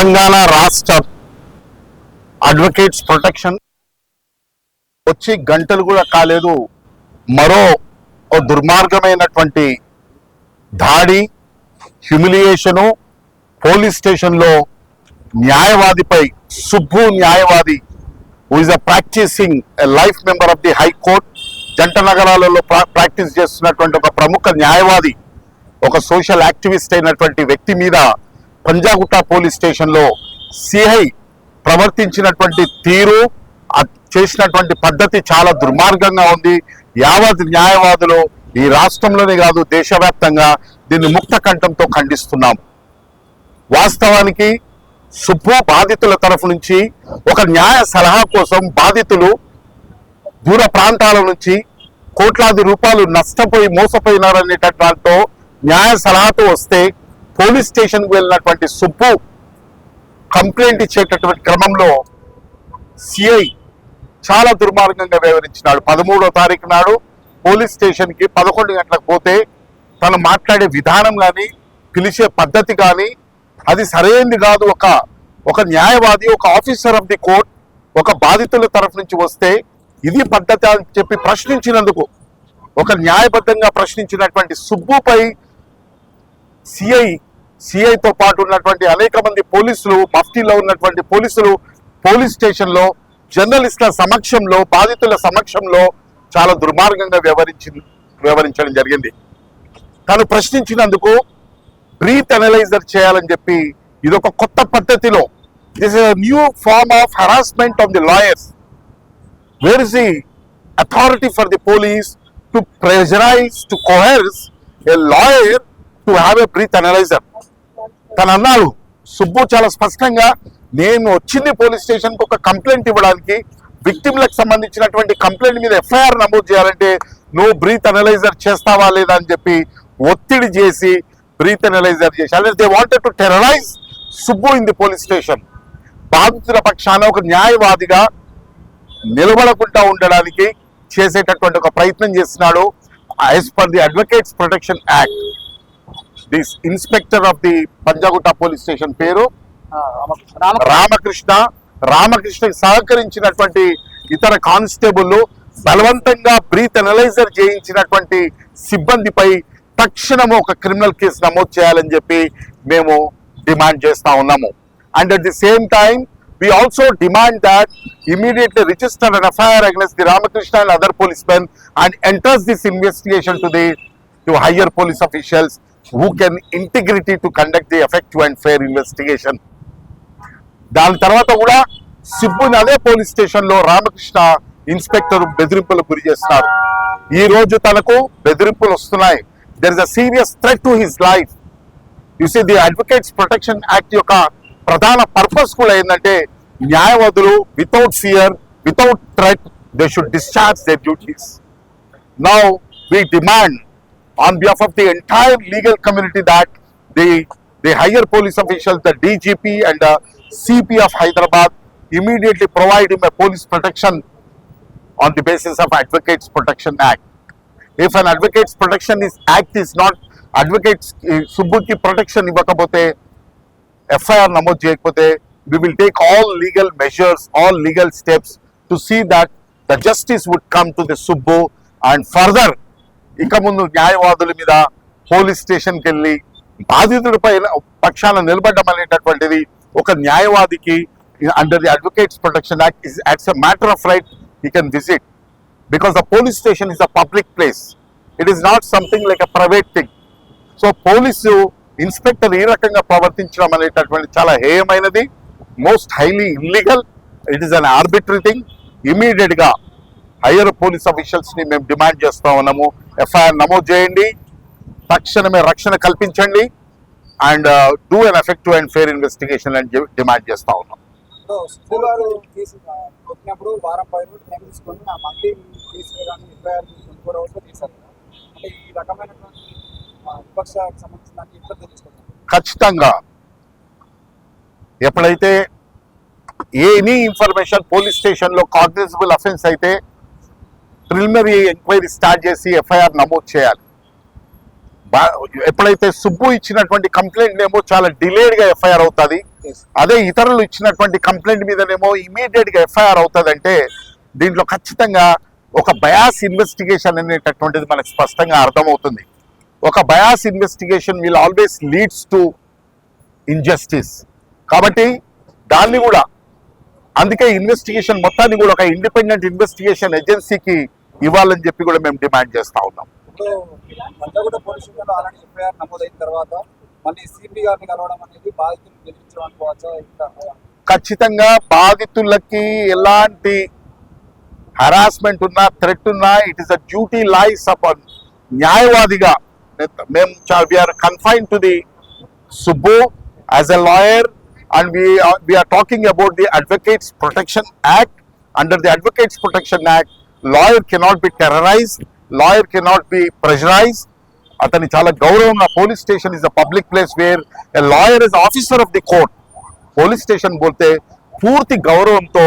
తెలంగాణ రాష్ట్ర advocates protection వచ్చి గంటలు కూడా కాలేదు, మరో దుర్మార్గమైనటువంటి దాడి, హ్యూమిలియేషను పోలీస్ స్టేషన్లో న్యాయవాదిపై, సుబ్బు న్యాయవాది who is a practising life member of the high court, జంట నగరాలలో ప్రాక్టీస్ చేస్తున్నటువంటి ఒక ప్రముఖ న్యాయవాది, ఒక సోషల్ యాక్టివిస్ట్ అయినటువంటి వ్యక్తి మీద పంజాగుట్ట పోలీస్ స్టేషన్లో సిఐ ప్రవర్తించినటువంటి తీరు, చేసినటువంటి పద్ధతి చాలా దుర్మార్గంగా ఉంది. యావత్ న్యాయవాదులు ఈ రాష్ట్రంలోనే కాదు దేశవ్యాప్తంగా దీన్ని ముక్త కంఠంతో ఖండిస్తున్నాం. వాస్తవానికి సుబ్బు బాధితుల తరఫు నుంచి ఒక న్యాయ సలహా కోసం బాధితులు దూర ప్రాంతాల నుంచి కోట్లాది రూపాయలు నష్టపోయి మోసపోయినారనేటటువంటి న్యాయ సలహాతో వస్తే పోలీస్ స్టేషన్కి వెళ్ళినటువంటి సుబ్బు కంప్లైంట్ ఇచ్చేటటువంటి క్రమంలో సిఐ చాలా దుర్మార్గంగా వ్యవహరించినాడు. 13వ తారీఖు నాడు పోలీస్ స్టేషన్కి 11 గంటలకు పోతే తను మాట్లాడే విధానం కానీ పిలిచే పద్ధతి కానీ అది సరైనది కాదు. ఒక న్యాయవాది, ఒక ఆఫీసర్ ఆఫ్ ది కోర్ట్ ఒక బాధితుల తరఫు నుంచి వస్తే ఇది పద్ధతి అని చెప్పి ప్రశ్నించినందుకు, ఒక న్యాయబద్ధంగా ప్రశ్నించినటువంటి సుబ్బుపై సిఐతో పాటు ఉన్నటువంటి అనేక మంది పోలీసులు, మఫ్టీలో ఉన్నటువంటి పోలీసులు పోలీస్ స్టేషన్లో జర్నలిస్టుల సమక్షంలో, బాధితుల సమక్షంలో చాలా దుర్మార్గంగా వ్యవహరించడం జరిగింది. తను ప్రశ్నించినందుకు బ్రీత్ అనలైజర్ చేయాలని చెప్పి ఇదొక కొత్త పద్ధతిలో, this is new form of harassment of the lawyers. Where is the authority for the police to pressurize, to coerce a lawyer to have a breath analyser? తను అన్నాడు, సుబ్బు చాలా స్పష్టంగా, నేను వచ్చింది పోలీస్ స్టేషన్కి ఒక కంప్లైంట్ ఇవ్వడానికి, విక్టిమ్లకు సంబంధించినటువంటి కంప్లైంట్ మీద ఎఫ్ఐఆర్ నమోదు చేయాలంటే నువ్వు బ్రీత్ అనలైజర్ చేస్తావా లేదా అని చెప్పి ఒత్తిడి చేసి బ్రీత్ అనలైజర్ చేసి, అంటే they wanted to terrorise Subbu in the police station. బాధితుల పక్షాన ఒక న్యాయవాదిగా నిలబడకుండా ఉండడానికి చేసేటటువంటి ఒక ప్రయత్నం చేస్తున్నాడు. As per the advocates protection act, this inspector of the Panjagutta police station పేరు రామకృష్ణకి సహకరించినటువంటి ఇతర కానిస్టేబుల్ బలవంతంగా బ్రీత్ అనలైజర్ చేయించినటువంటి సిబ్బందిపై తక్షణము ఒక క్రిమినల్ కేసు నమోదు చేయాలని చెప్పి మేము డిమాండ్ చేస్తా ఉన్నాము. And at the same time we also demand that immediately register an FIR against the Ramakrishna and other policemen and enters this investigation to higher police officials who can integrity to conduct the effective and fair investigation. దాని తర్వాత కూడా సిబ్బుని అదే police స్టేషన్లో Ramakrishna inspector బెదిరింపులకు గురి చేస్తున్నారు. ఈ రోజు తనకు బెదిరింపులు వస్తున్నాయి. There is a serious threat to his life. You see the advocates protection act యొక్క ప్రధాన పర్పస్ కూడా ఏంటంటే న్యాయవాదులు without fear, without threat they should discharge their duties. Now we demand on behalf of the entire legal community that the higher police officials, the DGP and the CP of Hyderabad immediately provide him a police protection on the basis of Advocates Protection Act. If an Advocates Protection Act is not, advocates Subbuki protection ivvakapote, FIR namodu cheyakapote, we will take all legal measures, all legal steps to see that the justice would come to the Subbu. And further, ఇక ముందు న్యాయవాదుల మీద police స్టేషన్కి వెళ్ళి బాధితుడిపై పక్షాన నిలబడడం అనేటటువంటిది ఒక న్యాయవాదికి under the advocates protection act is it's a matter of right he can visit, because the police station is a public place, it is not something like a private thing. So police inspector ఈ రకంగా ప్రవర్తించడం అనేటటువంటి చాలా హేయమైనది, most highly illegal, it is an arbitrary thing. ఇమీడియట్గా higher police ఆఫీషియల్స్ని మేము demand చేస్తూ ఉన్నాము, ఎఫ్ఐఆర్ నమోదు చేయండి, తక్షణమే రక్షణ కల్పించండి and do an effective and fair investigation అని డిమాండ్ చేస్తూ ఉన్నాం. ఖచ్చితంగా ఎప్పుడైతే ఎనీ ఇన్ఫర్మేషన్ పోలీస్ స్టేషన్లో కాగ్నిజబుల్ అఫెన్స్ అయితే ప్రిలిమినరీ ఎంక్వైరీ స్టార్ట్ చేసి ఎఫ్ఐఆర్ నమోదు చేయాలి. ఎప్పుడైతే సుబ్బు ఇచ్చినటువంటి కంప్లైంట్ ఏమో చాలా డిలేడ్గా ఎఫ్ఐఆర్ అవుతుంది. అదే ఇతరులు ఇచ్చినటువంటి కంప్లైంట్ మీదనేమో ఇమీడియట్ గా ఎఫ్ఐఆర్ అవుతుందంటే దీంట్లో ఖచ్చితంగా ఒక బయాస్ ఇన్వెస్టిగేషన్ అనేటటువంటిది మనకు స్పష్టంగా అర్థమవుతుంది. ఒక bias investigation will always leads to injustice. కాబట్టి దాన్ని కూడా అందుకే ఇన్వెస్టిగేషన్ మొత్తాన్ని కూడా ఒక ఇండిపెండెంట్ ఇన్వెస్టిగేషన్ ఏజెన్సీకి ఇవ్వాలని చెప్పి కూడా మేము డిమాండ్ చేస్తా ఉన్నాం. పంజాగుట్ట పోలీస్ స్టేషన్లో ఆల్రెడీ ఎఫ్ఐఆర్ నమోదైన తర్వాత మళ్ళీ సిపి గారిని కలవడం అనేది బాధితులు గెలిపించడం అనుకోవచ్చా? ఖచ్చితంగా బాధితులకి ఎలాంటి హరాస్మెంట్ ఉన్నా థ్రెట్ ఉన్నా it is a duty lies upon న్యాయవాదిగా మేము we are confine to the Subbu as a lawyer and we are talking about the Advocates Protection Act. Under the Advocates Protection Act, lawyer cannot be terrorized, lawyer cannot be pressurized. Atani chala gauravanga, police station is a public place where a lawyer is officer of the court. Police station bolte పూర్తి గౌరవంతో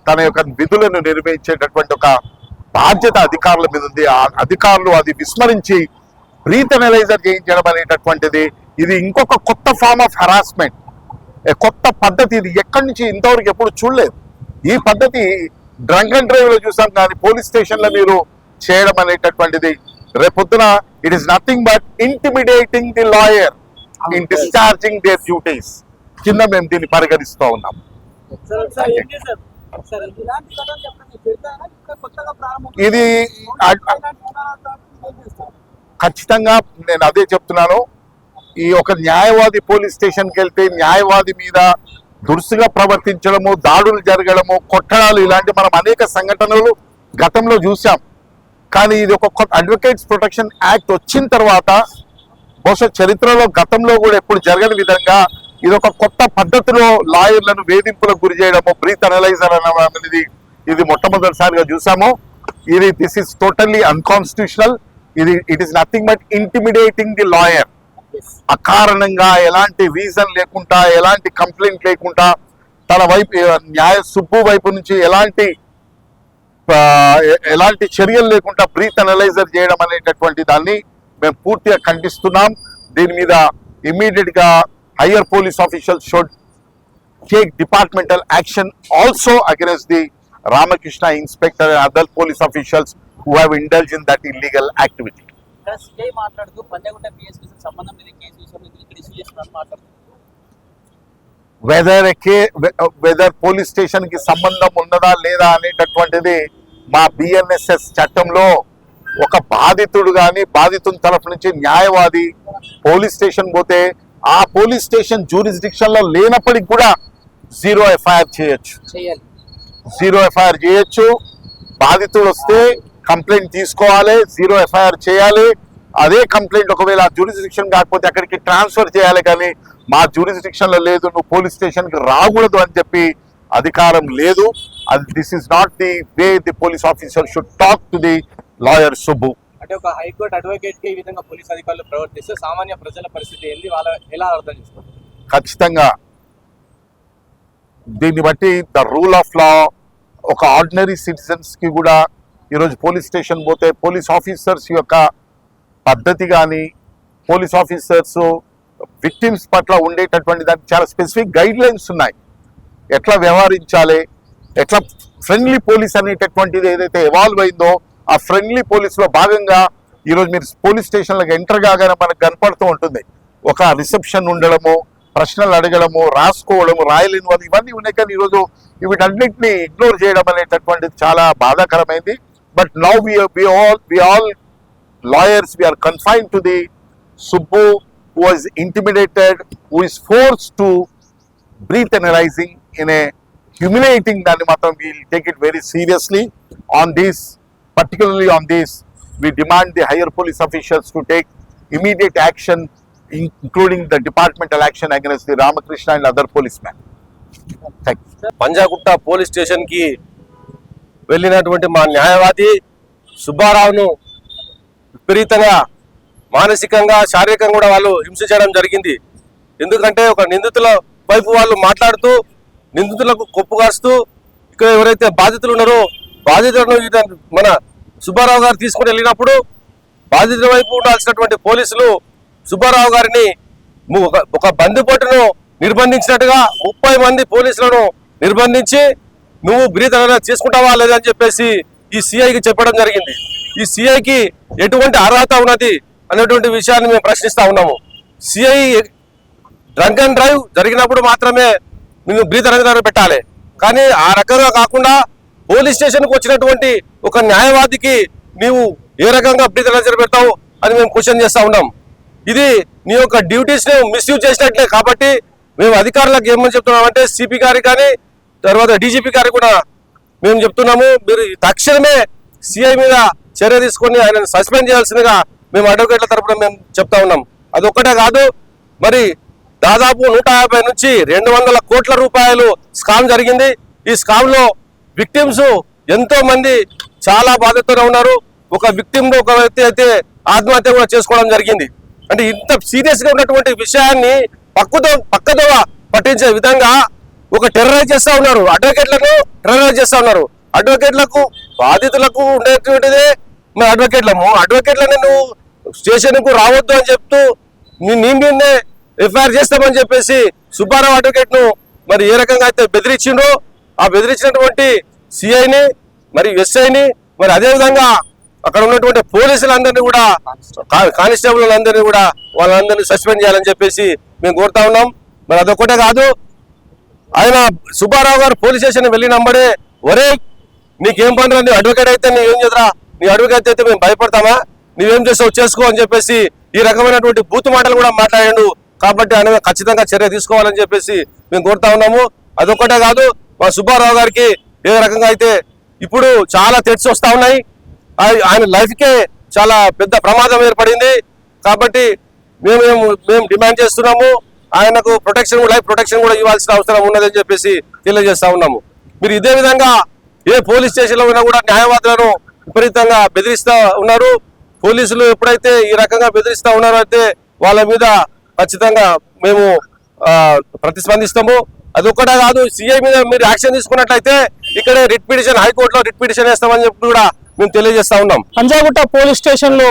తన యొక్క విధులను నిర్వహించేటటువంటి ఒక బాధ్యత అధికారుల మీద ఉంది. ఆ అధికారులు అది విస్మరించి బ్రీత్ అనలైజర్ చేయించడం అనేటటువంటిది ఇది ఇంకొక కొత్త ఫార్మ్ ఆఫ్ హరాస్మెంట్, కొత్త పద్ధతి. ఇది ఎక్కడి నుంచి ఇంతవరకు ఎప్పుడు చూడలేదు. ఈ పద్ధతి డ్రంక్ అండ్ డ్రైవ్ లో చూసాం, కానీ పోలీస్ స్టేషన్ లో మీరు చేయడం అనేటటువంటిది రేపొద్దున it is nothing but intimidating the lawyer in discharging there duties కింద మేము దీన్ని పరిగణిస్తూ ఉన్నాం. ఇది ఖచ్చితంగా నేను అదే చెప్తున్నాను. ఈ ఒక న్యాయవాది పోలీస్ స్టేషన్కి వెళ్తే న్యాయవాది మీద దురుసుగా ప్రవర్తించడము, దాడులు జరగడము, కొట్టడాలు ఇలాంటి మనం అనేక సంఘటనలు గతంలో చూసాం. కానీ ఇది ఒక అడ్వకేట్స్ ప్రొటెక్షన్ యాక్ట్ వచ్చిన తర్వాత బహుశా చరిత్రలో గతంలో కూడా ఎప్పుడు జరగని విధంగా ఇది ఒక కొత్త పద్ధతిలో లాయర్లను వేధింపులకు గురి చేయడము, బ్రీత్ అనలైజర్ అనేది ఇది మొట్టమొదటిసారిగా చూసాము. ఇది this is totally unconstitutional. It is nothing but intimidating the lawyer. అకారణంగా ఎలాంటి రీజన్ లేకుండా, ఎలాంటి కంప్లైంట్ లేకుండా, తన వైపు సుబ్బు వైపు నుంచి ఎలాంటి చర్యలు లేకుండా బ్రీత్ అనలైజర్ చేయడం అనేటటువంటి దాన్ని మేము పూర్తిగా ఖండిస్తున్నాం. దీని మీద ఇమ్మీడియట్ గా higher police officials should take departmental action also against the Ramakrishna inspector and other police officials who have indulged in that illegal activity. మాట్లాడుతూ పంజాగుట్ట పిఎస్పీ సంబంధం లేదు కేసు విషయంలో ఇక్కడ ఇష్యూ చేస్తున్నారని మాట్లాడుతున్నారు. వెదర్ పోలీస్ స్టేషన్ కి సంబంధం ఉన్నదా లేదా అనేటటువంటిది మా బిఎన్ఎస్ఎస్ చట్టంలో ఒక బాధితుడు కానీ బాధితుని తరఫు నుంచి న్యాయవాది పోలీస్ స్టేషన్ పోతే ఆ పోలీస్ స్టేషన్ జ్యూరిస్డిక్షన్ లో లేనప్పటికి కూడా జీరో ఎఫ్ఐఆర్ చేయొచ్చు. బాధితుడు వస్తే కంప్లైంట్ తీసుకోవాలి, జీరో ఎఫ్ఐఆర్ చేయాలి. అదే కంప్లైంట్ ఒకవేళ జ్యూరిస్డిక్షన్ కాకపోతే అక్కడికి ట్రాన్స్ఫర్ చేయాలి. కానీ మా జ్యూరిస్డిక్షన్ లో లేదు, నువ్వు పోలీస్ స్టేషన్ కి రాకూడదు అని చెప్పి అధికారం లేదు. This is not the way the police officer should talk to the lawyer Subbu. అంటే ఒక హైకోర్టు అడ్వకేట్ కి ఈ విధంగా పోలీస్ అధికారులు ప్రవర్తిస్తే సామాన్య ప్రజల పరిస్థితి ఏంది, వాళ్ళ ఎలా అర్థం చేసుకోవాలి? ఖచ్చితంగా దీన్ని బట్టి ద రూల్ ఆఫ్ లా ఒక ఆర్డినరీ సిటిజన్స్ కి కూడా ఈరోజు పోలీస్ స్టేషన్ పోతే పోలీస్ ఆఫీసర్స్ యొక్క పద్ధతి కానీ, పోలీస్ ఆఫీసర్స్ విక్టిమ్స్ పట్ల ఉండేటటువంటి దానికి చాలా స్పెసిఫిక్ గైడ్ లైన్స్ ఉన్నాయి. ఎట్లా వ్యవహరించాలి, ఎట్లా ఫ్రెండ్లీ పోలీస్ అనేటటువంటిది ఏదైతే ఎవాల్వ్ అయిందో ఆ ఫ్రెండ్లీ పోలీస్లో భాగంగా ఈరోజు మీరు పోలీస్ స్టేషన్లకు ఎంటర్ కాగానే మనకు కనపడుతూ ఉంటుంది. ఒక రిసెప్షన్ ఉండడము, ప్రశ్నలు అడగడము, రాసుకోవడము, రాయలేని వాళ్ళు ఇవన్నీ ఉన్నాయి. కానీ ఈరోజు వీటన్నిటిని ఇగ్నోర్ చేయడం అనేటటువంటిది చాలా బాధాకరమైంది. But now we all lawyers, we are confined to the Subbu who was intimidated, who is forced to breathe analyzing in a humiliating దాన్ని మాత్రం we'll take it very seriously. On this, particularly on this, we demand the higher police officials to take immediate action, including the departmental action against the Ramakrishna and other policemen. Thank you. Panjagutta police station కి వెళ్ళినటువంటి మా న్యాయవాది సుబ్బారావును విపరీతంగా మానసికంగా, శారీరకంగా కూడా వాళ్ళు హింసించడం జరిగింది. ఎందుకంటే ఒక నిందితుల వైపు వాళ్ళు మాట్లాడుతూ నిందితులకు కొప్పు కాస్తూ ఇక్కడ ఎవరైతే బాధితులు ఉన్నారో బాధితులను మన సుబ్బారావు గారు తీసుకుని వెళ్ళినప్పుడు బాధితుల వైపు ఉండాల్సినటువంటి పోలీసులు సుబ్బారావు గారిని ఒక బందిపోటును నిర్బంధించినట్టుగా 30 మంది పోలీసులను నిర్బంధించి నువ్వు బ్రీత్ అనలైజర్ చేసుకుంటావా లేదని చెప్పేసి ఈ సిఐకి చెప్పడం జరిగింది. ఈ సిఐకి ఎటువంటి అర్హత ఉన్నది అనేటువంటి విషయాన్ని మేము ప్రశ్నిస్తా ఉన్నాము. సిఐ డ్రంక్ అండ్ డ్రైవ్ జరిగినప్పుడు మాత్రమే నువ్వు బ్రీత్ అనలైజర్ పెట్టాలి, కానీ ఆ రకంగా కాకుండా పోలీస్ స్టేషన్కి వచ్చినటువంటి ఒక న్యాయవాదికి నీవు ఏ రకంగా బ్రీత్ అనలైజర్ పెడతావు అని మేము క్వశ్చన్ చేస్తా ఉన్నాం. ఇది నీ యొక్క డ్యూటీస్ ని మిస్యూజ్ చేసినట్లే. కాబట్టి మేము అధికారులకు ఏమని చెప్తున్నామంటే సిపి గారికి కానీ తర్వాత డీజీపీ గారికి కూడా మేము చెప్తున్నాము, మీరు తక్షణమే సిఐ మీద చర్య తీసుకొని ఆయనను సస్పెండ్ చేయాల్సిందిగా మేము అడ్వకేట్ల తరపున మేము చెప్తా ఉన్నాం. అదొక్కటే కాదు, మరి దాదాపు 150 నుంచి 200 కోట్ల రూపాయలు స్కామ్ జరిగింది. ఈ స్కామ్ లో విక్టిమ్స్ ఎంతో మంది చాలా బాధితులు ఉన్నారు. ఒక విక్టిమ్ ఒక వ్యక్తి అయితే ఆత్మహత్య కూడా చేసుకోవడం జరిగింది. అంటే ఇంత సీరియస్ గా ఉన్నటువంటి విషయాన్ని పక్కదోవ పట్టించే విధంగా ఒక టెర్రరైజ్ చేస్తా ఉన్నారు. అడ్వకేట్లను టెర్రరైజ్ చేస్తా ఉన్నారు. అడ్వకేట్లకు బాధితులకు ఉండేటువంటిదే మరి అడ్వకేట్లను నువ్వు స్టేషన్ కు రావద్దు అని చెప్తూ నీ మీదనే ఎఫ్ఐఆర్ చేస్తామని చెప్పేసి సుబ్బారావు అడ్వకేట్ ను మరి ఏ రకంగా అయితే బెదిరించిండో ఆ బెదిరించినటువంటి సిఐని మరి ఎస్ఐని మరి అదే విధంగా అక్కడ ఉన్నటువంటి పోలీసులందరినీ కూడా కానిస్టేబుల్ అందరినీ కూడా వాళ్ళందరినీ సస్పెండ్ చేయాలని చెప్పేసి మేము కోరుతా ఉన్నాం. మరి అదొక్కటే కాదు, ఆయన సుబ్బారావు గారు పోలీస్ స్టేషన్ వెళ్ళినప్పుడే ఒరే నీకేం పని రా, నీ అడ్వకేట్ అయితే నీవేం చేద్దరా, నీ అడ్వకేట్ అయితే మేము భయపడతామా, నీవేం చేస్తావు చేసుకో అని చెప్పేసి ఈ రకమైనటువంటి బూతు మాటలు కూడా మాట్లాడాడు. కాబట్టి ఆయన ఖచ్చితంగా చర్య తీసుకోవాలని చెప్పేసి మేము కోరుతా ఉన్నాము. అదొక్కటే కాదు, మా సుబ్బారావు గారికి ఏ రకంగా అయితే ఇప్పుడు చాలా థ్రెట్స్ వస్తా ఉన్నాయి, ఆయన లైఫ్కే చాలా పెద్ద ప్రమాదం ఏర్పడింది. కాబట్టి మేము డిమాండ్ చేస్తున్నాము, ఆయనకు ప్రొటెక్షన్ లైఫ్ ప్రొటెక్షన్ కూడా ఇవ్వాల్సిన అవసరం ఉన్నదని చెప్పేసి తెలియజేస్తా ఉన్నాము. మీరు ఇదే విధంగా ఏ పోలీస్ స్టేషన్లో ఉన్నా కూడా న్యాయవాదులను విపరీతంగా బెదిరిస్తూ ఉన్నారు. పోలీసులు ఎప్పుడైతే ఈ రకంగా బెదిరిస్తూ ఉన్నారో అయితే వాళ్ళ మీద ఖచ్చితంగా మేము ప్రతిస్పందిస్తాము. అదొక్కటే కాదు, సిఐ మీద మీరు యాక్షన్ తీసుకున్నట్లయితే ఇక్కడే రిట్ పిటిషన్ హైకోర్టులో రిట్ పిటిషన్ వేస్తామని చెప్పి కూడా మేము తెలియజేస్తా ఉన్నాం. పంజాగుట్ట పోలీస్ స్టేషన్ లో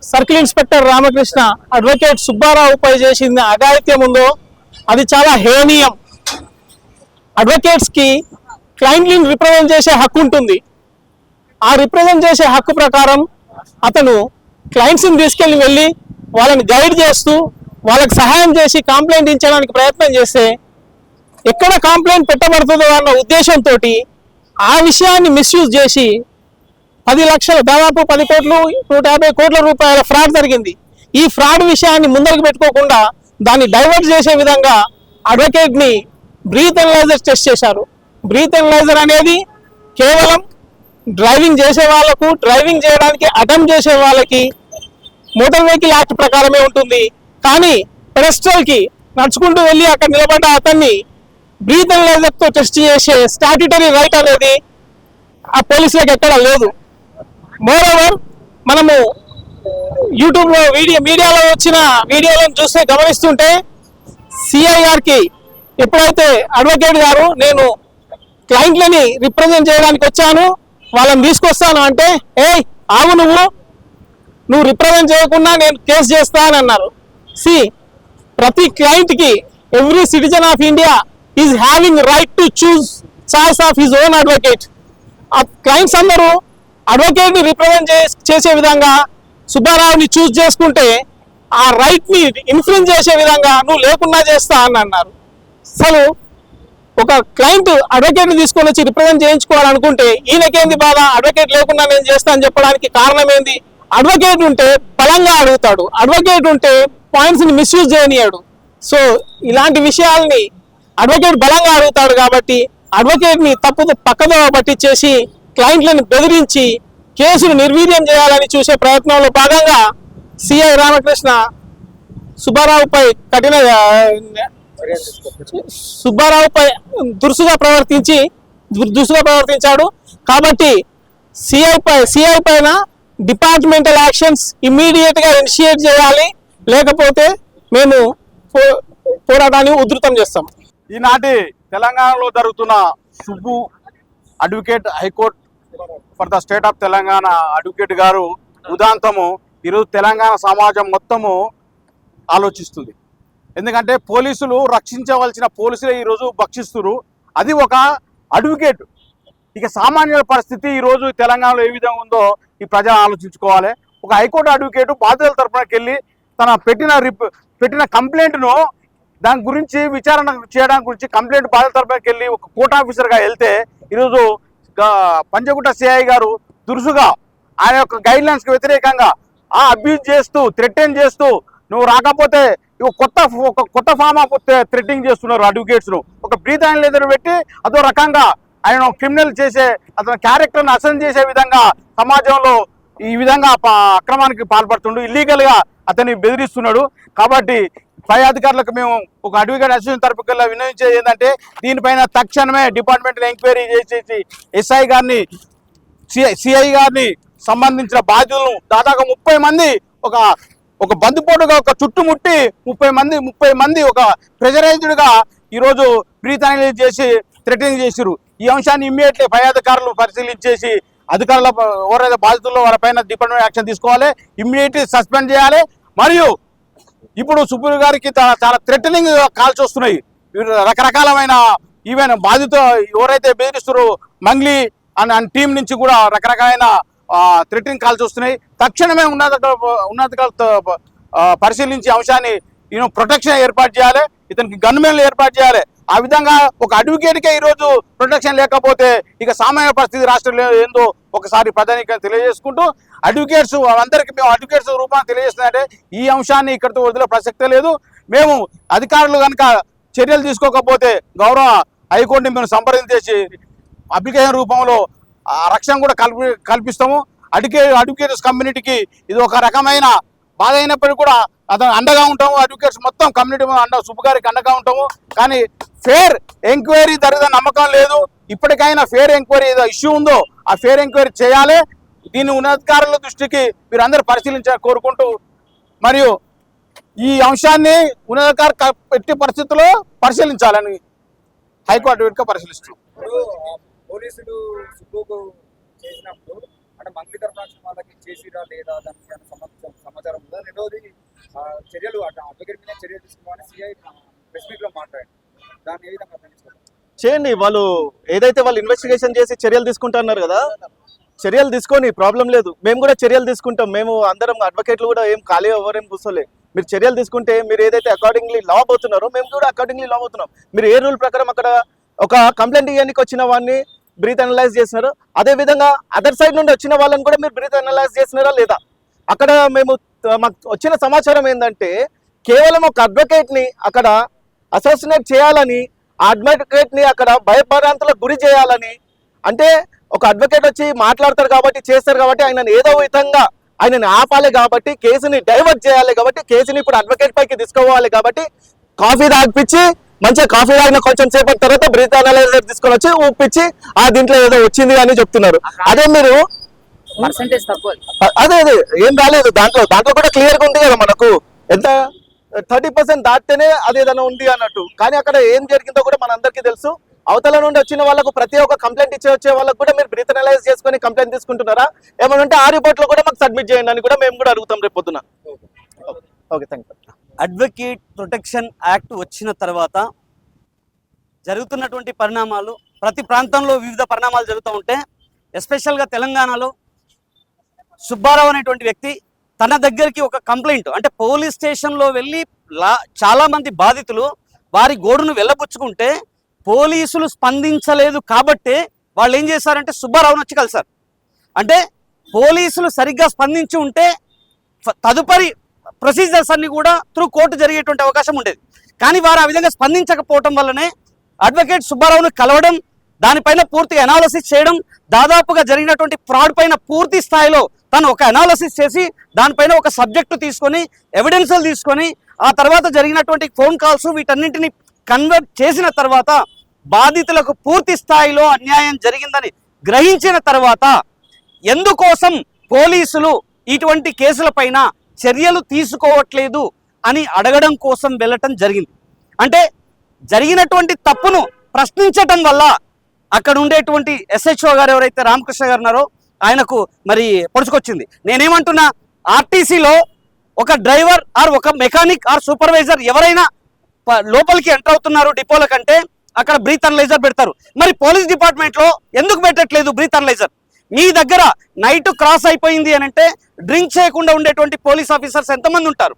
సర్కిల్ ఇన్స్పెక్టర్ రామకృష్ణ అడ్వకేట్ సుబ్బారావుపై చేసిన అఘాయిత్యం ఉందో అది చాలా హేనీయం. అడ్వకేట్స్ కి క్లయింట్లను రిప్రజెంట్ చేసే హక్కు ఉంటుంది. ఆ రిప్రజెంట్ చేసే హక్కు ప్రకారం అతను క్లయింట్స్ ని తీసుకెళ్లి వెళ్ళి వాళ్ళని గైడ్ చేస్తూ వాళ్ళకి సహాయం చేసి కంప్లైంట్ ఇచ్చడానికి ప్రయత్నం చేస్తే ఎక్కడ కంప్లైంట్ పెట్టబడుతుందో అన్న ఉద్దేశంతో ఆ విషయాన్ని మిస్యూజ్ చేసి 10 లక్షల దాదాపు 10 కోట్లు 150 కోట్ల రూపాయల ఫ్రాడ్ జరిగింది. ఈ ఫ్రాడ్ విషయాన్ని ముందరికి పెట్టుకోకుండా దాన్ని డైవర్ట్ చేసే విధంగా అడ్వకేట్ ని బ్రీత్ అనలైజర్ టెస్ట్ చేశారు. బ్రీత్ అనలైజర్ అనేది కేవలం డ్రైవింగ్ చేసే వాళ్ళకు, డ్రైవింగ్ చేయడానికి అటెంప్ట్ చేసే వాళ్ళకి మోటార్ వెహికల్ యాక్ట్ ప్రకారమే ఉంటుంది. కానీ పెడస్ట్రల్ కి నడుచుకుంటూ వెళ్ళి అక్కడ నిలబడ్డ అతన్ని బ్రీత్ అనలైజర్ తో టెస్ట్ చేసే స్టాట్యుటరీ రైట్ అనేది ఆ పోలీసులకు ఎక్కడ లేదు. మోరోవర్ మనము యూట్యూబ్ లో మీడియాలో వచ్చిన వీడియోలను చూస్తే గమనిస్తుంటే సిఐఆర్ కి ఎప్పుడైతే అడ్వకేట్ గారు నేను క్లయింట్లని రిప్రజెంట్ చేయడానికి వచ్చాను వాళ్ళని తీసుకొస్తాను అంటే ఆగు నువ్వు రిప్రజెంట్ చేయకుండా నేను కేసు చేస్తా అని అన్నారు. ప్రతి క్లయింట్ కి every citizen of India is having right to choose choice of his own advocate. ఆ క్లయింట్స్ అందరూ అడ్వకేట్ ని రిప్రజెంట్ చేసే విధంగా సుబ్బారావుని చూస్ చేసుకుంటే ఆ రైట్ ని ఇన్ఫ్లుయెన్స్ చేసే విధంగా నువ్వు లేకుండా చేస్తా అని అన్నారు. అసలు ఒక క్లయింట్ అడ్వకేట్ ని తీసుకొని వచ్చి రిప్రజెంట్ చేయించుకోవాలనుకుంటే ఈయనకేంది బాధ, అడ్వకేట్ లేకుండా నేను చేస్తా అని చెప్పడానికి కారణం ఏంది? అడ్వకేట్ ఉంటే బలంగా అడుగుతాడు, అడ్వకేట్ ఉంటే పాయింట్స్ ని మిస్యూజ్ చేయనియాడు. సో ఇలాంటి విషయాల్ని అడ్వకేట్ బలంగా అడుగుతాడు కాబట్టి అడ్వకేట్ ని పక్కదోవ పట్టించేసి క్లయింట్లను బెదిరించి కేసును నిర్వీర్యం చేయాలని చూసే ప్రయత్నంలో భాగంగా సిఐ రామకృష్ణ సుబ్బారావుపై దురుసుగా ప్రవర్తించాడు. కాబట్టి సిఐ పైన డిపార్ట్మెంటల్ యాక్షన్స్ ఇమ్మీడియట్ గా ఇనిషియేట్ చేయాలి, లేకపోతే మేము పోరాటాన్ని ఉధృతం చేస్తాం. ఈనాటి తెలంగాణలో జరుగుతున్న Subbu advocate high court for the state of Telangana advocate గారు ఉదాంతము ఈరోజు తెలంగాణ సమాజం మొత్తము ఆలోచిస్తుంది. ఎందుకంటే పోలీసులు రక్షించవలసిన పోలీసులే ఈరోజు భక్షిస్తున్నారు. అది ఒక అడ్వకేట్. ఇక సామాన్యుల పరిస్థితి ఈరోజు తెలంగాణలో ఏ విధంగా ఉందో ఈ ప్రజలు ఆలోచించుకోవాలి. ఒక హైకోర్టు అడ్వకేటు బాధితుల తరఫునకి వెళ్ళి తన పెట్టిన కంప్లైంట్ను దాని గురించి విచారణ చేయడానికి గురించి కంప్లైంట్ బాధితుల తరఫునకి వెళ్ళి ఒక కోర్ట్ ఆఫీసర్గా వెళ్తే ఈరోజు పంజగుట్ట సిఐ గారు దురుసుగా ఆయన యొక్క గైడ్లైన్స్కి వ్యతిరేకంగా అబ్యూజ్ చేస్తూ థ్రెటన్ చేస్తూ నువ్వు రాకపోతే కొత్త ఫామ్ ఆఫ్ థ్రెటింగ్ చేస్తున్నారు అడ్వకేట్స్ను. ఒక బ్రీత్ అనలైజర్ పెట్టి అదో రకంగా ఆయన క్రిమినల్ చేసే అతని క్యారెక్టర్ని అసెస్ చేసే విధంగా సమాజంలో ఈ విధంగా అక్రమానికి పాల్పడుతుండు. ఇల్లీగల్గా అతన్ని బెదిరిస్తున్నాడు. కాబట్టి పై అధికారులకు మేము ఒక అడ్వకేట్ అసోసియేషన్ తరపున విన్నవించేది ఏంటంటే దీనిపైన తక్షణమే డిపార్ట్మెంట్ ఎంక్వైరీ చేసేసి ఎస్ఐ గారిని సిఐ గారిని సంబంధించిన బాధ్యులను దాదాపు 30 మంది ఒక బందిపోటుగా ఒక చుట్టుముట్టి 30 మంది ఒక ప్రెజరైజ్డ్గా ఈరోజు బ్రీత్ అనలైజ్ చేసి థ్రెటనింగ్ చేసిరు. ఈ అంశాన్ని ఇమ్మీడియట్లీ పై అధికారులు పరిశీలించేసి అధికారుల ఎవరైతే బాధితుల్లో వారిపైన డిపార్ట్మెంట్ యాక్షన్ తీసుకోవాలి, ఇమ్మీడియట్లీ సస్పెండ్ చేయాలి. మరియు ఇప్పుడు సుబ్బులు గారికి చాలా థ్రెటనింగ్ కాల్స్ వస్తున్నాయి. రకరకాలమైన ఈవెన్ బాధితులు ఎవరైతే బెదిరిస్తారో మంగ్లీ అండ్ టీం నుంచి కూడా రకరకాలైన థ్రెటనింగ్ కాల్స్ వస్తున్నాయి. తక్షణమే ఉన్నతాధికారులతో పరిశీలించి అంశాన్ని ప్రొటెక్షన్ ఏర్పాటు చేయాలి, ఇతనికి గన్మెన్లు ఏర్పాటు చేయాలి. ఆ విధంగా ఒక అడ్వకేట్కే ఈరోజు ప్రొటెక్షన్ లేకపోతే ఇక సామాన్య పరిస్థితి రాష్ట్రంలో ఏందో ఒకసారి ప్రధానిగా తెలియజేసుకుంటూ అడ్వకేట్స్ అందరికీ మేము అడ్వకేట్స్ రూపాన్ని తెలియజేస్తుందంటే ఈ అంశాన్ని ఇక్కడితో వదిలే ప్రసక్తే లేదు. మేము అధికారులు కనుక చర్యలు తీసుకోకపోతే గౌరవ హైకోర్టుని మేము సంప్రదించేసి అప్లికేషన్ రూపంలో రక్షణ కూడా కల్పిస్తాము. అడ్వకేట్స్ కమ్యూనిటీకి ఇది ఒక రకమైన బాధ అయినప్పటికీ కూడా అతను అండగా ఉంటాము. అడ్వకేట్స్ మొత్తం కమ్యూనిటీ సుబ్బు గారికి అండగా ఉంటాము. కానీ ఫేర్ ఎంక్వైరీ జరిగిన నమ్మకం లేదు. ఇప్పటికైనా ఫేర్ ఎంక్వైరీ ఏదో ఇష్యూ ఉందో ఆ ఫేర్ ఎంక్వైరీ చేయాలి. దీన్ని ఉన్నతాధికారుల దృష్టికి మీరు అందరూ పరిశీలించాలని కోరుకుంటూ, మరియు ఈ అంశాన్ని ఉన్నతాధికారులు ఎట్టి పరిస్థితుల్లో పరిశీలించాలని హైకోర్టు అడ్వకేట్గా పరిశీలిస్తున్నాం. పోలీసులు సుబ్బుకు చేసినప్పుడు అంటే మంత్లీ తరఫున వాళ్ళకి చేసిరా లేదా దానికి సమాచారం ఉందా? రెండవది చర్యలు అడ్వకేట్ మీద చర్యలు తీసుకోవాలని సిఐ ప్రెస్ మీట్ లో మాట్లాడారు. దాన్ని ఏ విధంగా చేయండి. వాళ్ళు ఏదైతే వాళ్ళు ఇన్వెస్టిగేషన్ చేసి చర్యలు తీసుకుంటున్నారు కదా, చర్యలు తీసుకొని ప్రాబ్లం లేదు. మేము కూడా చర్యలు తీసుకుంటాం. మేము అందరం అడ్వకేట్లు కూడా ఏం ఖాళీ ఎవరేం కూర్చోలే. మీరు చర్యలు తీసుకుంటే మీరు ఏదైతే అకార్డింగ్లీ లా అవుతున్నారో మేము కూడా అకార్డింగ్లీ లా అవుతున్నాం. మీరు ఏ రూల్ ప్రకారం అక్కడ ఒక కంప్లైంట్ ఇవ్వడానికి వచ్చిన వాడిని బ్రీత్ అనలైజ్ చేసినారు, అదే విధంగా అదర్ సైడ్ నుండి వచ్చిన వాళ్ళని కూడా మీరు బ్రీత్ అనలైజ్ చేసినారా లేదా? అక్కడ మాకు వచ్చిన సమాచారం ఏంటంటే కేవలం ఒక అడ్వకేట్ని అక్కడ అసోసినేట్ చేయాలని, ఆ అడ్వకేట్ని అక్కడ భయభ్రాంతులకు గురి చేయాలని, అంటే ఒక అడ్వకేట్ వచ్చి మాట్లాడతారు కాబట్టి చేస్తారు కాబట్టి ఆయనను ఏదో విధంగా ఆయనని ఆపాలి కాబట్టి కేసుని డైవర్ట్ చేయాలి కాబట్టి కేసుని ఇప్పుడు అడ్వకేట్ పైకి తీసుకోవాలి కాబట్టి కాఫీ తాగిపించి మంచిగా కాఫీ తాగిన కొంచెం సేపటి తర్వాత బ్రీత్ అనలైజర్ తీసుకొని వచ్చి ఊపిచ్చి దీంట్లో ఏదో వచ్చింది అని చెప్తున్నారు. అదే మీరు అదే ఏం రాలేదు దాంట్లో కూడా క్లియర్ గా ఉంది కదా మనకు ఎంత 30% దాటితేనే అదేదైనా ఉంది అన్నట్టు. కానీ అక్కడ ఏం జరిగిందో కూడా మనందరికీ తెలుసు. అవతల నుండి వచ్చిన వాళ్ళకు ప్రతి ఒక్క కంప్లైంట్ వచ్చే వాళ్ళకు కూడా మీరు బ్రీత్ అనలైజ్ చేసుకొని కంప్లైంట్ తీసుకుంటున్నారా? ఏమంటే ఆ రిపోర్ట్ లో కూడా మాకు సబ్మిట్ చేయండి అని కూడా మేము కూడా అడుగుతాం రేపు పొద్దున. Okay, thank you. Advocate protection act వచ్చిన తర్వాత జరుగుతున్నటువంటి పరిణామాలు ప్రతి ప్రాంతంలో వివిధ పరిణామాలు జరుగుతూ ఉంటే ఎస్పెషల్గా తెలంగాణలో సుబ్బారావు అనేటువంటి వ్యక్తి తన దగ్గరికి ఒక కంప్లైంట్ అంటే పోలీస్ స్టేషన్లో వెళ్ళి చాలామంది బాధితులు వారి గోడును వెళ్ళబుచ్చుకుంటే పోలీసులు స్పందించలేదు కాబట్టి వాళ్ళు ఏం చేశారంటే సుబ్బారావును వచ్చి కలిశారు. అంటే పోలీసులు సరిగ్గా స్పందించి ఉంటే తదుపరి ప్రొసీజర్స్ అన్ని కూడా త్రూ కోర్టు జరిగేటువంటి అవకాశం ఉండేది. కానీ వారు ఆ విధంగా స్పందించకపోవటం వల్లనే అడ్వకేట్ సుబ్బారావును కలవడం, దానిపైన పూర్తిగా అనాలసిస్ చేయడం, దాదాపుగా జరిగినటువంటి ఫ్రాడ్ పైన పూర్తి స్థాయిలో తను ఒక అనాలసిస్ చేసి దానిపైన ఒక సబ్జెక్టు తీసుకొని ఎవిడెన్స్లు తీసుకొని ఆ తర్వాత జరిగినటువంటి ఫోన్ కాల్స్ వీటన్నింటినీ కన్వర్ట్ చేసిన తర్వాత బాధితులకు పూర్తి స్థాయిలో అన్యాయం జరిగిందని గ్రహించిన తర్వాత ఎందుకోసం పోలీసులు ఇటువంటి కేసులపైన చర్యలు తీసుకోవట్లేదు అని అడగడం కోసం వెళ్ళటం జరిగింది. అంటే జరిగినటువంటి తప్పును ప్రశ్నించటం వల్ల అక్కడ ఉండేటువంటి SHO గారు ఎవరైతే రామకృష్ణ గారు ఉన్నారో ఆయనకు మరి పొడుచుకొచ్చింది. నేనేమంటున్నా, ఆర్టీసీలో ఒక డ్రైవర్ ఆర్ ఒక మెకానిక్ ఆర్ సూపర్వైజర్ ఎవరైనా లోపలికి ఎంటర్ అవుతున్నారు డిపోల కంటే అక్కడ బ్రీత్ అనలైజర్ పెడతారు. మరి పోలీస్ డిపార్ట్మెంట్ లో ఎందుకు పెట్టట్లేదు బ్రీత్ అనలైజర్? మీ దగ్గర నైట్ క్రాస్ అయిపోయింది అని అంటే డ్రింక్ చేయకుండా ఉండేటువంటి పోలీస్ ఆఫీసర్స్ ఎంతమంది ఉంటారు?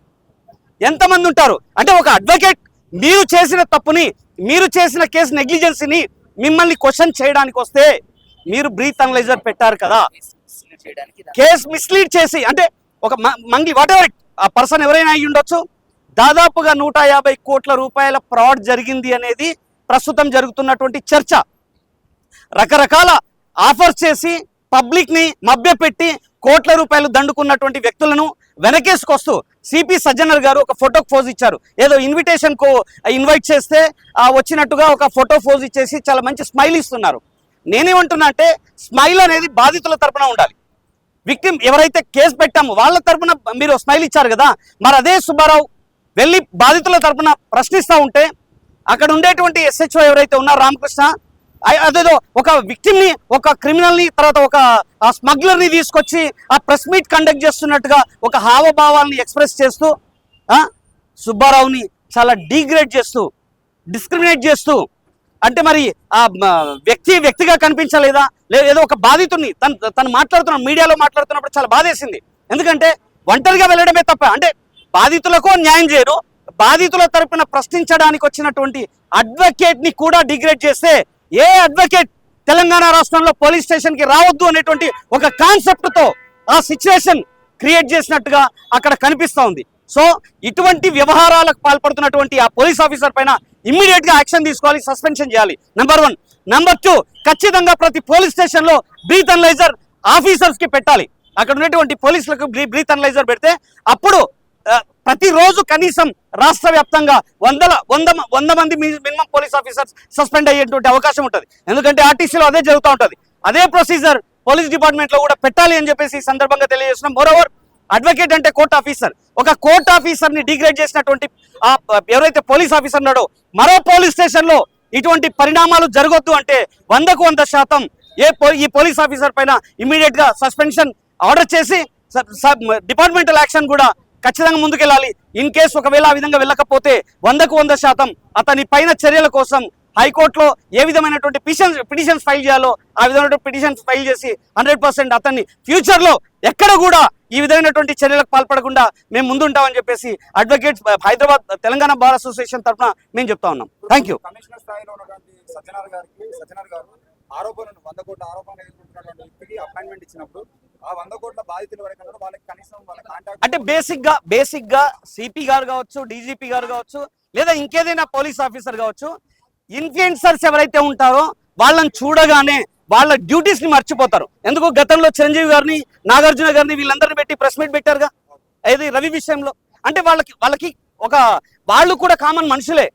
అంటే ఒక అడ్వకేట్ మీరు చేసిన తప్పుని, మీరు చేసిన కేసు నెగ్లిజెన్సీని మిమ్మల్ని క్వశ్చన్ చేయడానికి వస్తే మీరు బ్రీత్ అనలైజర్ పెట్టారు కదా. కేసు మిస్లీడ్ చేసి అంటే ఒక మంగ్లీ వాట్ ఎవర్ ఆ పర్సన్ ఎవరైనా అయి ఉండొచ్చు, దాదాపుగా 150 కోట్ల రూపాయల ఫ్రాడ్ జరిగింది అనేది ప్రస్తుతం జరుగుతున్నటువంటి చర్చ. రకరకాల ఆఫర్స్ చేసి పబ్లిక్ ని మభ్యపెట్టి కోట్ల రూపాయలు దండుకున్నటువంటి వ్యక్తులను వెనకేసుకొస్తూ సిపి సజ్జనర్ గారు ఒక ఫోటోకి ఫోజ్ ఇచ్చారు. ఏదో ఇన్విటేషన్ కు ఇన్వైట్ చేస్తే వచ్చినట్టుగా ఒక ఫోటో ఫోజ్ ఇచ్చేసి చాలా మంచి స్మైల్ ఇస్తున్నారు. నేనేమంటున్నా అంటే స్మైల్ అనేది బాధితుల తరపున ఉండాలి. విక్టిమ్ ఎవరైతే కేసు పెట్టామో వాళ్ళ తరపున మీరు స్మైల్ ఇచ్చారు కదా, మరి అదే సుబ్బారావు వెళ్ళి బాధితుల తరపున ప్రశ్నిస్తూ ఉంటే అక్కడ ఉండేటువంటి SHO ఎవరైతే ఉన్నారో రామకృష్ణ, అదేదో ఒక విక్టిమ్ ని, ఒక క్రిమినల్ ని, తర్వాత ఒక స్మగ్లర్ ని తీసుకొచ్చి ఆ ప్రెస్ మీట్ కండక్ట్ చేస్తున్నట్టుగా ఒక హావభావాల్ని ఎక్స్ప్రెస్ చేస్తూ సుబ్బారావుని చాలా డీగ్రేడ్ చేస్తూ, డిస్క్రిమినేట్ చేస్తూ, అంటే మరి ఆ వ్యక్తిగా కనిపించలేదా? ఏదో ఒక బాధితుడిని తను మాట్లాడుతున్న మీడియాలో మాట్లాడుతున్నప్పుడు చాలా బాధేసింది. ఎందుకంటే ఒంటరిగా వెళ్ళడమే తప్ప, అంటే బాధితులకు న్యాయం చేయరు, బాధితుల తరపున ప్రశ్నించడానికి వచ్చినటువంటి అడ్వకేట్ ని కూడా డిగ్రేడ్ చేస్తే ఏ అడ్వకేట్ తెలంగాణ రాష్ట్రంలో పోలీస్ స్టేషన్ కి రావద్దు అనేటువంటి ఒక కాన్సెప్ట్ తో ఆ సిచ్యువేషన్ క్రియేట్ చేసినట్టుగా అక్కడ కనిపిస్తా ఉంది. సో ఇటువంటి వ్యవహారాలకు పాల్పడుతున్నటువంటి ఆ పోలీస్ ఆఫీసర్ పైన ఇమ్మీడియట్ గా యాక్షన్ తీసుకోవాలి, సస్పెన్షన్ చేయాలి. నెంబర్ 1. నెంబర్ 2, ఖచ్చితంగా ప్రతి పోలీస్ స్టేషన్ లో బ్రీత్ అనలైజర్ ఆఫీసర్స్ కి పెట్టాలి. అక్కడ ఉన్నటువంటి పోలీసులకు బ్రీత్ అనలైజర్ పెడితే అప్పుడు ప్రతిరోజు కనీసం రాష్ట్ర వ్యాప్తంగా 100 మంది మినిమం పోలీస్ ఆఫీసర్స్ సస్పెండ్ అయ్యేటువంటి అవకాశం ఉంటుంది. ఎందుకంటే ఆర్టీసీలో అదే జరుగుతూ ఉంటుంది. అదే ప్రొసీజర్ పోలీస్ డిపార్ట్మెంట్ లో కూడా పెట్టాలి అని చెప్పేసి ఈ సందర్భంగా తెలియజేస్తున్నాం. మోరోవర్ అడ్వకేట్ అంటే కోర్ట్ ఆఫీసర్, ఒక కోర్ట్ ఆఫీసర్ ని డిగ్రేడ్ చేసినటువంటి ఎవరైతే పోలీస్ ఆఫీసర్ ఉన్నాడో మరో పోలీస్ స్టేషన్ లో ఇటువంటి పరిణామాలు జరగొద్దు అంటే 100% ఈ పోలీస్ ఆఫీసర్ పైన ఇమీడియట్ గా సస్పెన్షన్ ఆర్డర్ చేసి డిపార్ట్మెంటల్ యాక్షన్ కూడా ఖచ్చితంగా ముందుకెళ్ళాలి. ఇన్ కేసు ఒకవేళ ఆ విధంగా వెళ్ళకపోతే 100% అతని పైన చర్యల కోసం హైకోర్టులో ఏ విధమైనటువంటి పిటిషన్స్ ఫైల్ చేయాలో ఆ విధమైన పిటిషన్స్ ఫైల్ చేసి 100% అతన్ని ఫ్యూచర్ లో ఎక్కడ కూడా ఈ విధమైనటువంటి చర్యలకు పాల్పడకుండా మేము ముందుంటామని చెప్పేసి advocate Hyderabad Telangana bar association తరఫున మేము చెప్తా ఉన్నాం. Thank you. కమిషనర్ స్థాయిలో ఉన్నటువంటి సజ్జనర్ గారు ఆరోపణలను 100 కోట్ల ఆరోపణలు ఎదుర్కొంటున్నటువంటి వ్యక్తికి అపాయింట్మెంట్ ఇచ్చినప్పుడు ఆ 100 కోట్ల బాధితులు ఎవరైనా వాళ్ళకి కనీసం వాళ్ళ కాంటాక్ట్ అంటే బేసిక్ గా సిపి గారు కావచ్చు, డీజీపీ గారు కావచ్చు, లేదా ఇంకేదైనా పోలీస్ ఆఫీసర్ కావచ్చు, ఇన్ఫ్లుయెన్సర్స్ ఎవరైతే ఉంటారో వాళ్ళని చూడగానే వాళ్ళ డ్యూటీస్ ని మర్చిపోతారు. ఎందుకు గతంలో చిరంజీవి గారిని, నాగార్జున గారిని వీళ్ళందరినీ పెట్టి ప్రెస్ మీట్ పెట్టారుగా, అది రవి విషయంలో. అంటే వాళ్ళకి ఒక వాళ్ళు కూడా కామన్ మనుషులే.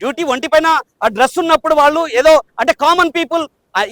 డ్యూటీ ఒంటి పైన ఆ డ్రెస్ ఉన్నప్పుడు వాళ్ళు ఏదో అంటే కామన్ పీపుల్,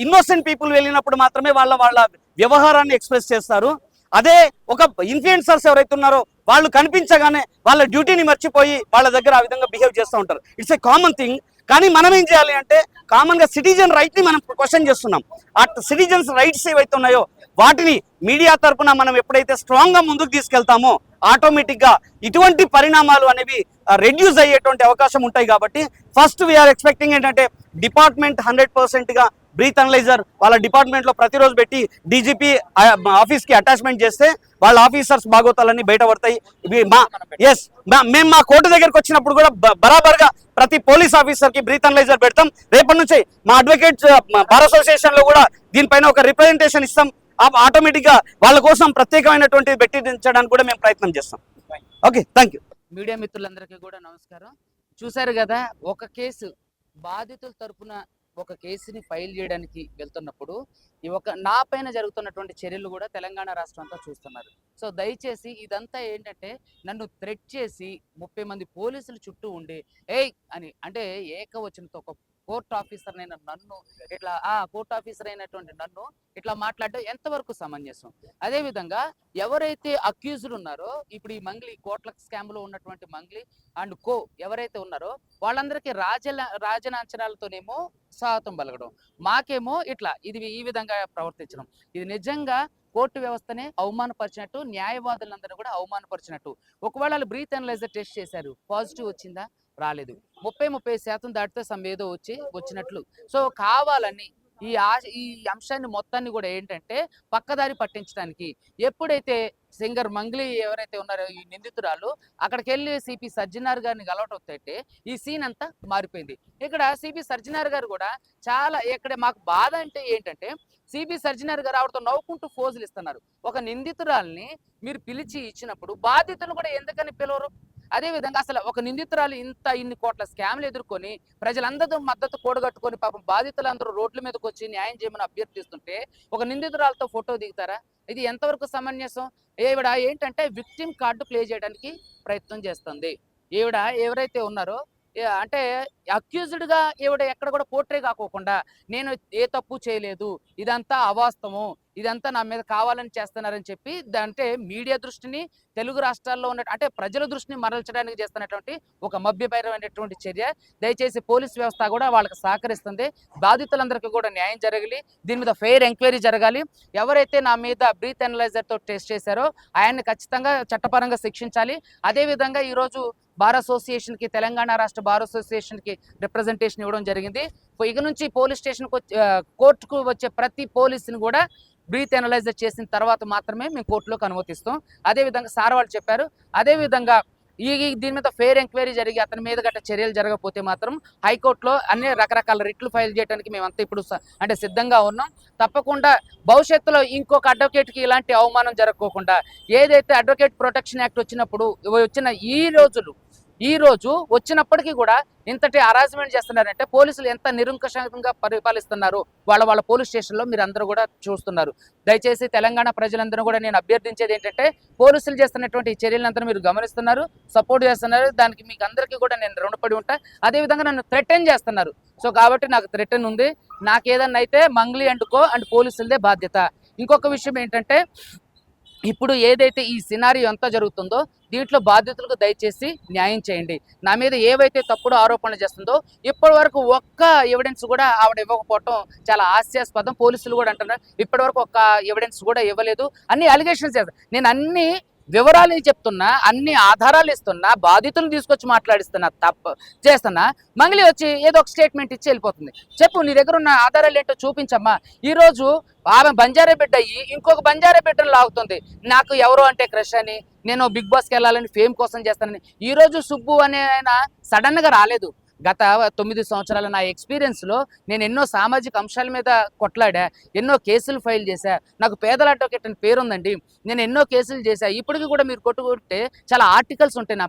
ఇన్నోసెంట్ పీపుల్ వెళ్ళినప్పుడు మాత్రమే వాళ్ళ వ్యవహారాన్ని ఎక్స్ప్రెస్ చేస్తారు. అదే ఒక ఇన్ఫ్లుయెన్సర్స్ ఎవరైతే ఉన్నారో వాళ్ళు కనిపించగానే వాళ్ళ డ్యూటీని మర్చిపోయి వాళ్ళ దగ్గర ఆ విధంగా బిహేవ్ చేస్తూ ఉంటారు. It's a common thing. కానీ మనం ఏం చేయాలి అంటే కామన్ గా సిటిజన్ రైట్ ని మనం క్వశ్చన్ చేస్తున్నాం. ఆ సిటిజన్స్ రైట్స్ ఏవైతే ఉన్నాయో వాటిని మీడియా తరపున మనం ఎప్పుడైతే స్ట్రాంగ్ గా ముందుకు తీసుకెళ్తామో ఆటోమేటిక్ గా ఇటువంటి పరిణామాలు అనేవి రెడ్యూస్ అయ్యేటువంటి అవకాశం ఉంటాయి. కాబట్టి ఫస్ట్ వీఆర్ ఎక్స్పెక్టింగ్ ఏంటంటే డిపార్ట్మెంట్ 100% గా బ్రీత్ అనలైజర్ వాళ్ళ డిపార్ట్మెంట్ లో ప్రతిరోజు పెట్టి డీజీపీ ఆఫీస్ కి అటాచ్మెంట్ చేస్తే వాళ్ళ ఆఫీసర్స్ బాగోతాలన్నీ బయటపడతాయి. మేము మా కోర్టు దగ్గరకు వచ్చినప్పుడు కూడా బరాబర్ గా ప్రతి పోలీస్ ఆఫీసర్ కి బ్రీత్ అనలైజర్ పెడతాం. రేపటి నుంచి మా అడ్వకేట్ బార్ అసోసియేషన్ లో కూడా దీనిపైన ఒక రిప్రజెంటేషన్ ఇస్తాం. ఆటోమేటిక్ గా వాళ్ళ కోసం ప్రత్యేకమైనటువంటి పెట్టించడానికి కూడా మేము ప్రయత్నం చేస్తాం. Okay, thank you. మీడియా మిత్రులందరికీ కూడా నమస్కారం. చూశారు కదా, ఒక కేసు బాధితుల తరపున ఒక కేసుని ఫైల్ చేయడానికి వెళ్తున్నప్పుడు నా పైన జరుగుతున్నటువంటి చర్యలు కూడా తెలంగాణ రాష్ట్రం అంతా చూస్తున్నారు. సో దయచేసి ఇదంతా ఏంటంటే నన్ను థ్రెట్ చేసి 30 మంది పోలీసులు చుట్టూ ఉండి ఏయ్ అని అంటే ఏకవచనంతో ఒక కోర్ట్ ఆఫీసర్ అయిన నన్ను ఇట్లా కోర్ట్ ఆఫీసర్ అయినటువంటి నన్ను ఇట్లా మాట్లాడడం ఎంతవరకు సమంజసం? అదే విధంగా ఎవరైతే అక్యూజ్డ్ ఉన్నారో ఇప్పుడు ఈ మంగ్లీ కోట్ల స్కామ్ లో ఉన్నటువంటి మంగ్లీ అండ్ కో ఎవరైతే ఉన్నారో వాళ్ళందరికీ రాజనాంచనాలతోనేమో స్వాగతం పలకడం, మాకేమో ఇట్లా ఇది ఈ విధంగా ప్రవర్తించడం, ఇది నిజంగా కోర్టు వ్యవస్థనే అవమానపరిచినట్టు, న్యాయవాదులందరూ కూడా అవమానపరిచినట్టు. ఒకవేళ వాళ్ళు బ్రీత్ అనలైజర్ టెస్ట్ చేశారు, పాజిటివ్ వచ్చిందా? రాలేదు. 30% దాటితే ఏదో వచ్చినట్లు. సో కావాలని ఈ అంశాన్ని మొత్తాన్ని కూడా ఏంటంటే పక్కదారి పట్టించడానికి ఎప్పుడైతే సింగర్ మంగ్లీ ఎవరైతే ఉన్నారో ఈ నిందితురాలు అక్కడికి వెళ్ళి సిపి సజ్జనార్ గారిని గలవటొస్తే ఈ సీన్ అంతా మారిపోయింది. ఇక్కడ సిపి సజ్జనార్ గారు కూడా చాలా ఇక్కడ మాకు బాధ అంటే ఏంటంటే సిపి సజ్జనార్ గారు ఆవిడతో నవ్వుకుంటూ ఫోజులు ఇస్తున్నారు. ఒక నిందితురాల్ని మీరు పిలిచి ఇచ్చినప్పుడు బాధితులు కూడా ఎందుకని పిలవరు? అదే విధంగా అసలు ఒక నిందితురాలు ఇన్ని కోట్ల స్కామ్లు ఎదుర్కొని ప్రజలందరూ మద్దతు కూడగట్టుకొని పాపం బాధితులందరూ రోడ్ల మీదకి వచ్చి న్యాయం చేయమని అభ్యర్థిస్తుంటే ఒక నిందితురాలతో ఫోటో దిగుతారా? ఇది ఎంతవరకు సమంజసం? ఈవిడ ఏంటంటే విక్టిమ్ కార్డు ప్లే చేయడానికి ప్రయత్నం చేస్తుంది. ఈవిడ ఎవరైతే ఉన్నారో అంటే అక్యూజ్డ్ గా ఈవిడ ఎక్కడ కూడా పోర్ట్రే కాకోకుండా నేను ఏ తప్పు చేయలేదు, ఇదంతా అవాస్తవం, ఇదంతా నా మీద కావాలని చేస్తున్నారని చెప్పి అంటే మీడియా దృష్టిని తెలుగు రాష్ట్రాల్లో ఉన్న అంటే ప్రజల దృష్టిని మరల్చడానికి చేస్తున్నటువంటి ఒక మభ్యపరమైనటువంటి చర్య. దయచేసి పోలీస్ వ్యవస్థ కూడా వాళ్ళకి సహకరిస్తుంది. బాధితులందరికీ కూడా న్యాయం జరగాలి. దీని మీద ఫెయిర్ ఎంక్వైరీ జరగాలి. ఎవరైతే నా మీద బ్రీత్ అనలైజర్ తో టెస్ట్ చేశారో ఆయన్ని ఖచ్చితంగా చట్టపరంగా శిక్షించాలి. అదేవిధంగా ఈరోజు బార్ అసోసియేషన్ కి తెలంగాణ రాష్ట్ర బార్ అసోసియేషన్ కి రిప్రజెంటేషన్ ఇవ్వడం జరిగింది. ఇక నుంచి పోలీస్ స్టేషన్ కోర్టుకు వచ్చే ప్రతి పోలీసుని కూడా బ్రీత్ అనలైజర్ చేసిన తర్వాత మాత్రమే మేము కోర్టులోకి అనుమతిస్తాం. అదేవిధంగా సార్ వాళ్ళు చెప్పారు. అదేవిధంగా దీని మీద ఫెయిర్ ఎంక్వైరీ జరిగి అతని మీద గట్ట చర్యలు జరగకపోతే మాత్రం హైకోర్టులో అన్ని రకరకాల రిట్లు ఫైల్ చేయడానికి మేమంతా ఇప్పుడు అంటే సిద్ధంగా ఉన్నాం. తప్పకుండా భవిష్యత్తులో ఇంకొక అడ్వకేట్కి ఇలాంటి అవమానం జరగకోకుండా ఏదైతే అడ్వకేట్ ప్రొటెక్షన్ యాక్ట్ వచ్చినప్పుడు వచ్చిన ఈ రోజు వచ్చినప్పటికీ కూడా ఇంతటి అరాజ్మెంట్ చేస్తున్నారంటే పోలీసులు ఎంత నిరంకుశంగా పరిపాలిస్తున్నారు వాళ్ళ పోలీస్ స్టేషన్లో మీరు అందరూ కూడా చూస్తున్నారు. దయచేసి తెలంగాణ ప్రజలందరూ కూడా నేను అభ్యర్థించేది ఏంటంటే పోలీసులు చేస్తున్నటువంటి ఈ చర్యలందరూ మీరు గమనిస్తున్నారు, సపోర్ట్ చేస్తున్నారు. దానికి మీకు అందరికీ కూడా నేను రుణపడి ఉంటా. అదేవిధంగా నన్ను థ్రెటన్ చేస్తున్నారు. సో కాబట్టి నాకు థ్రెటన్ ఉంది. నాకు ఏదన్నా అయితే మంగ్లీ అండ్ పోలీసులదే బాధ్యత. ఇంకొక విషయం ఏంటంటే ఇప్పుడు ఏదైతే ఈ సినారియో అంతా జరుగుతుందో దీంట్లో బాధితులకు దయచేసి న్యాయం చేయండి. నా మీద ఏవైతే తప్పుడు ఆరోపణలు చేస్తుందో ఇప్పటి వరకు ఒక్క ఎవిడెన్స్ కూడా ఆవిడ ఇవ్వకపోవటం చాలా హాస్యాస్పదం. పోలీసులు కూడా అంటున్నారు ఇప్పటి వరకు ఒక్క ఎవిడెన్స్ కూడా ఇవ్వలేదు. అన్ని అలిగేషన్స్ చేస్తారు. నేను అన్ని వివరాలు చెప్తున్నా, అన్ని ఆధారాలు ఇస్తున్నా, బాధితులు తీసుకొచ్చి మాట్లాడిస్తున్నా, తప్పు చేస్తున్నా. మంగ్లీ వచ్చి ఏదో ఒక స్టేట్మెంట్ ఇచ్చి వెళ్ళిపోతుంది. చెప్పు నీ దగ్గర ఉన్న ఆధారాలు ఏంటో చూపించమ్మా. ఈరోజు ఆమె బంజారా బిడ్డ అయ్యి ఇంకొక బంజారా బిడ్డను లాగుతుంది. నాకు ఎవరో అంటే క్రష్ అని, నేను బిగ్ బాస్కి వెళ్ళాలని, ఫేమ్ కోసం చేస్తానని. ఈరోజు సుబ్బు అనే ఆయన సడన్గా రాలేదు. గత 9 సంవత్సరాల నా ఎక్స్పీరియన్స్లో నేను ఎన్నో సామాజిక అంశాల మీద కొట్లాడా, ఎన్నో కేసులు ఫైల్ చేశా. నాకు పేదల అడ్వకేట్ అని పేరు ఉందండి. నేను ఎన్నో కేసులు చేశా. ఇప్పటికీ కూడా మీరు కొట్టుకుంటే చాలా ఆర్టికల్స్ ఉంటాయి నా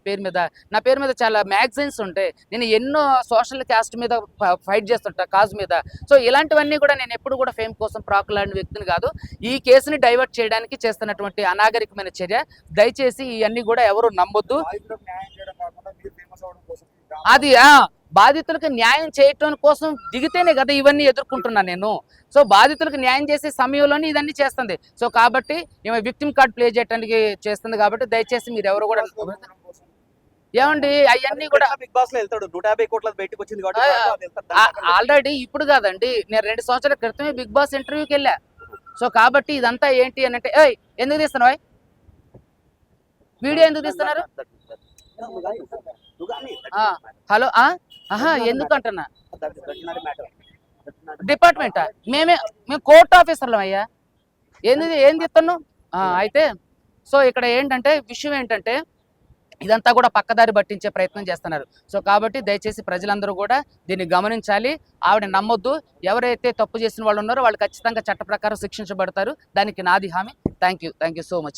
పేరు మీద చాలా మ్యాగజైన్స్ ఉంటాయి. నేను ఎన్నో సోషల్ క్యాస్ట్ మీద ఫైట్ చేస్తుంటా, కాజ్ మీద. సో ఇలాంటివన్నీ కూడా నేను ఎప్పుడు కూడా ఫేమ్ కోసం ప్రాకులాడిన వ్యక్తిని కాదు. ఈ కేసుని డైవర్ట్ చేయడానికి చేస్తున్నటువంటి అనాగరికమైన చర్య. దయచేసి ఇవన్నీ కూడా ఎవరు నమ్మొద్దు. అది బాధితులకు న్యాయం చేయటం కోసం దిగితేనే కదా ఇవన్నీ ఎదుర్కొంటున్నా నేను. సో బాధితులకు న్యాయం చేసే సమయంలోనే ఇదన్నీ చేస్తుంది. సో కాబట్టి ఈమె విక్టిమ్ కార్డ్ ప్లే చేయడానికి చేస్తుంది. కాబట్టి దయచేసి మీరు ఎవరు కూడా ఏమండి అవన్నీ కూడా బిగ్ బాస్ లో వెళ్తాడు 150 కోట్ల బయటకు వచ్చింది ఆల్రెడీ ఇప్పుడు కాదండి, నేను 2 సంవత్సరాల క్రితమే బిగ్ బాస్ ఇంటర్వ్యూకి వెళ్ళా. సో కాబట్టి ఇదంతా ఏంటి అని అంటే ఎందుకు తీస్తున్నావు వీడియో, ఎందుకు తీస్తున్నారు? హలో ఎందుకు అంటున్నా డిపార్ట్మెంటా? మేము కోర్ట్ ఆఫీసర్లం అయ్యా. ఏం చెప్తున్నావు అయితే? సో ఇక్కడ ఏంటంటే విషయం ఏంటంటే ఇదంతా కూడా పక్కదారి పట్టించే ప్రయత్నం చేస్తున్నారు. సో కాబట్టి దయచేసి ప్రజలందరూ కూడా దీన్ని గమనించాలి. ఆవిడ నమ్మొద్దు. ఎవరైతే తప్పు చేసిన వాళ్ళు ఉన్నారో వాళ్ళు ఖచ్చితంగా చట్ట ప్రకారం శిక్షించబడతారు. దానికి నాది హామీ. Thank you so much.